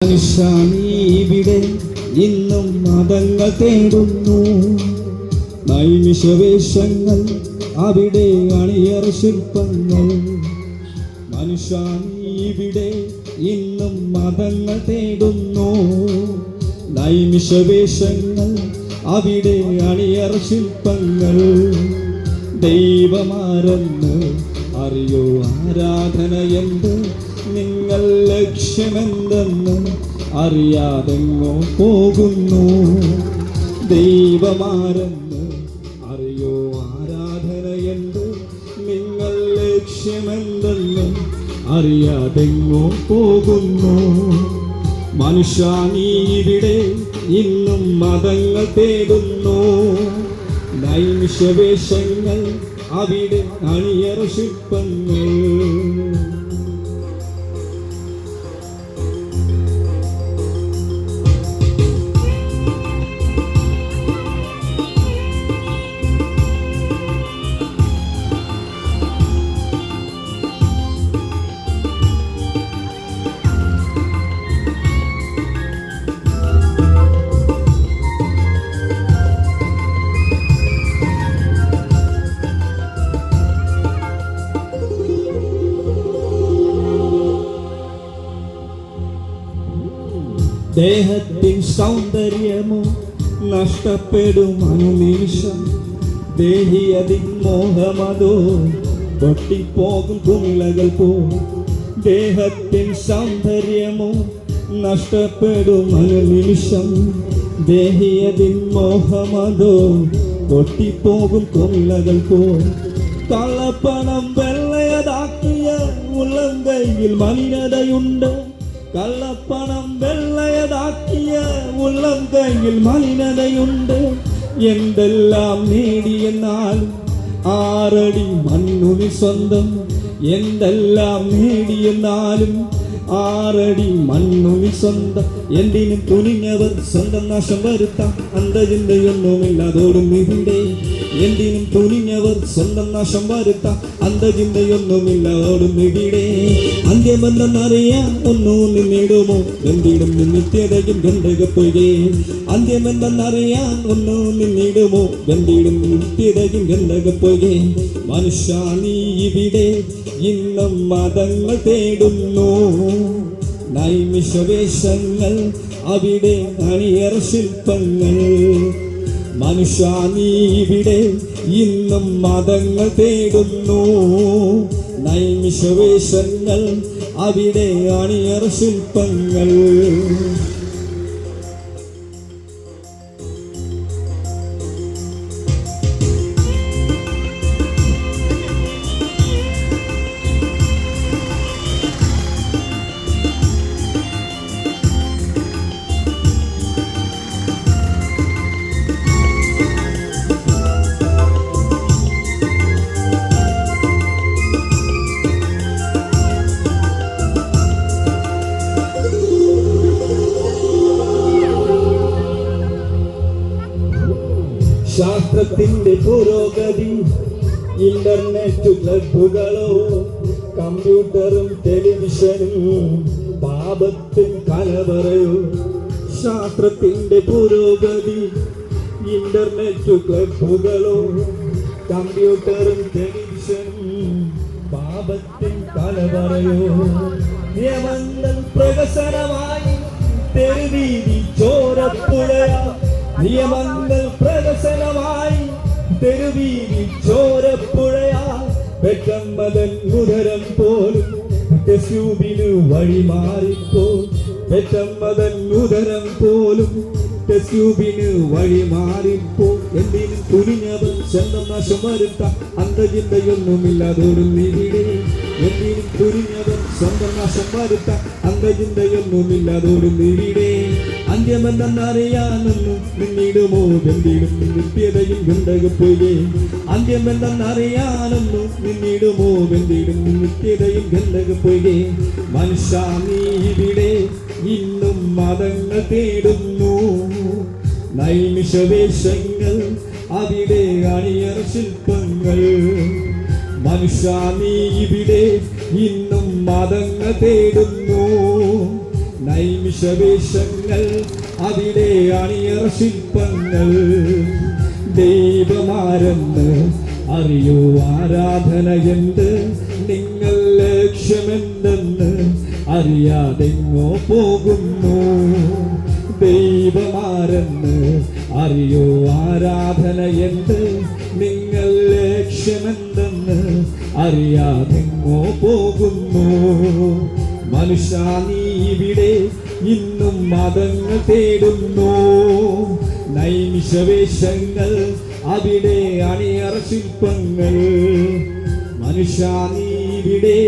ഇവിടെ ഇന്നും മതങ്ങൾ തേടുന്നു. നൈമിഷവേഷങ്ങൾ അവിടെ അണിയറ ശില്പങ്ങൾ. മനുഷ്യാനിവിടെ ഇന്നും മതങ്ങൾ തേടുന്നു. നൈമിഷവേഷങ്ങൾ അവിടെ അണിയറ ശില്പങ്ങൾ. ദൈവമാരെന്ന് അറിയോ, ആരാധന എന്ത്, നിങ്ങൾ ലക്ഷ്യമെന്തെന്ന് അറിയാതെങ്ങോ പോകുന്നു. ദൈവമാരെന്ന് അറിയോ, ആരാധന എന്ത്, നിങ്ങൾ ലക്ഷ്യമെന്തെന്ന് അറിയാതെങ്ങോ പോകുന്നു. മനുഷ്യ നീ ഇവിടെ ഇന്നും മതങ്ങൾ തേടുന്നു. നൈമിഷവേഷങ്ങൾ അവിടെ അണിയറ ശില്പങ്ങൾ. ദേഹത്തിൻ സൗന്ദര്യമോ നഷ്ടപ്പെടും അനുനിമിഷം. ദേഹിയതിൻ മോഹമതോ പൊട്ടിപ്പോകും കുമിളകൾ പോ. ദേഹത്തിൻ സൗന്ദര്യമോ നഷ്ടപ്പെടും അനുനിമിഷം. ദേഹിയതിൻ മോഹമതോ പൊട്ടിപ്പോകും കുമിളകൾ പോ. കള്ളപ്പണം വെള്ളയതാക്കിയ ഉള്ളംകൈയിൽ മലിനതയുണ്ട്. കള്ളപ്പണം വെള്ളയതാക്കിയ ഉള്ളം കൈയിൽ മലിനതയുണ്ട്. എന്തെല്ലാം നേടിയെന്നാലും ആറടി മണ്ണുനി സ്വന്തം. എന്തെല്ലാം നേടിയെന്നാലും ആറടി മണ്ണുനി സ്വന്തം. എന്തിനും തുനിഞ്ഞവർ സ്വന്തം നാശം വരുത്താം. അന്തചിന്തയൊന്നുമില്ലാതോടും ഇവിടെ. എന്തിനും തുനിഞ്ഞവർ സ്വന്തം നാശം വരുത്താം. അന്തചിന്തയൊന്നുമില്ലാതോടും ഇവിടെ. അന്ത്യമെന്തെന്നറിയാൻ ഒന്നു നിന്നിടുമോ, എന്തിടും നിത്യതയും ഗന്ധകപ്പൊയ്കെ. അന്ത്യമെന്തെന്നറിയാൻ ഒന്നു നിന്നിടുമോ, എന്തിടും നിത്യതയും ഗന്ധകപ്പൊയ്കെ. മനുഷ്യ നീ ഇവിടെ ഇന്നും മതങ്ങൾ തേടുന്നു. നൈമിഷവേഷങ്ങൾ അവിടെ അണിയറ ശില്പങ്ങൾ. മനുഷ്യ നീ ഇവിടെ ഇന്നും മതങ്ങൾ തേടുന്നു. നൈമിഷവേഷങ്ങൾ അവിടെ അണിയറ ശില്പങ്ങൾ. ശാസ്ത്രത്തിന്റെ പുരോഗതി, ഇന്റർനെറ്റ് ക്ലബുകളോ കമ്പ്യൂട്ടറും ടെലിവിഷനും പാപത്തിൻ കലവറയോ. ശാസ്ത്രത്തിന്റെ പുരോഗതി, ഇന്റർനെറ്റ് ക്ലബുകളോ കമ്പ്യൂട്ടറും ടെലിവിഷനും പാപത്തിൻ കലവറയോ. നിയമങ്ങൾ പ്രകസനമായി തെരുവീതി ചോരപ്പുഴയാ. നിയമങ്ങൾ പ്രകസനമായി തെരുവീതി ചോരപ്പുഴയാ. പെറ്റമ്മതൻ ഉദരം പോലും ടെസ്യൂബിന് വഴിമാറിപ്പോ. പെറ്റമ്മതൻ ഉദരം പോലും ടെസ്യൂബിന് വഴിമാറിപ്പോ. എന്തിനും തുനിഞ്ഞവർ സ്വന്തം നാശം വരുത്താം. അന്തചിന്തയൊന്നുമില്ലാതോടും ഇവിടെ. എന്തിനും തുനിഞ്ഞവർ സ്വന്തം നാശം വരുത്താം. അന്തചിന്തയൊന്നുമില്ലാതോടും ഇവിടെ. അന്ത്യമെന്തെന്നറിയാനൊന്നും നിന്നിടുമോ, എന്തിടും നിത്യതയും ഗന്ധകപ്പൊയ്കെ. അന്ത്യമെന്തെന്നറിയാനൊന്നും നിന്നിടുമോ, എന്തിടും നിത്യതയും ഗന്ധകപ്പൊയ്കെ. മനുഷ്യ നീ ഇവിടെ ഇന്നും മതങ്ങൾ തേടുന്നു. നൈമിഷവേഷങ്ങൾ അവിടെ അണിയറ ശില്പങ്ങൾ. മനുഷ്യ നീ ഇവിടെ ഇന്നും മതങ്ങൾ തേടുന്നു. നൈമിഷവേഷങ്ങൾ അവിടെ അണിയറ ശില്പങ്ങൾ ദൈവമാരെന്ന് അറിയോ ആരാധന എന്ത് നിങ്ങൾ ലക്ഷ്യമെന്തെന്ന് അറിയാതെങ്ങോ പോകുന്നു ദൈവമാരെന്ന് അറിയോ ആരാധന എന്ത് നിങ്ങൾ ലക്ഷ്യമെന്തെന്ന് അറിയാതെങ്ങോ പോകുന്നു മനുഷ്യ നീ ഇവിടെ ഇന്നും മതങ്ങൾ തേടുന്നു നൈമിഷവേഷങ്ങൾ അവിടെ അണിയറ ശില്പങ്ങൾ മനുഷ്യ നീ ഇവിടെ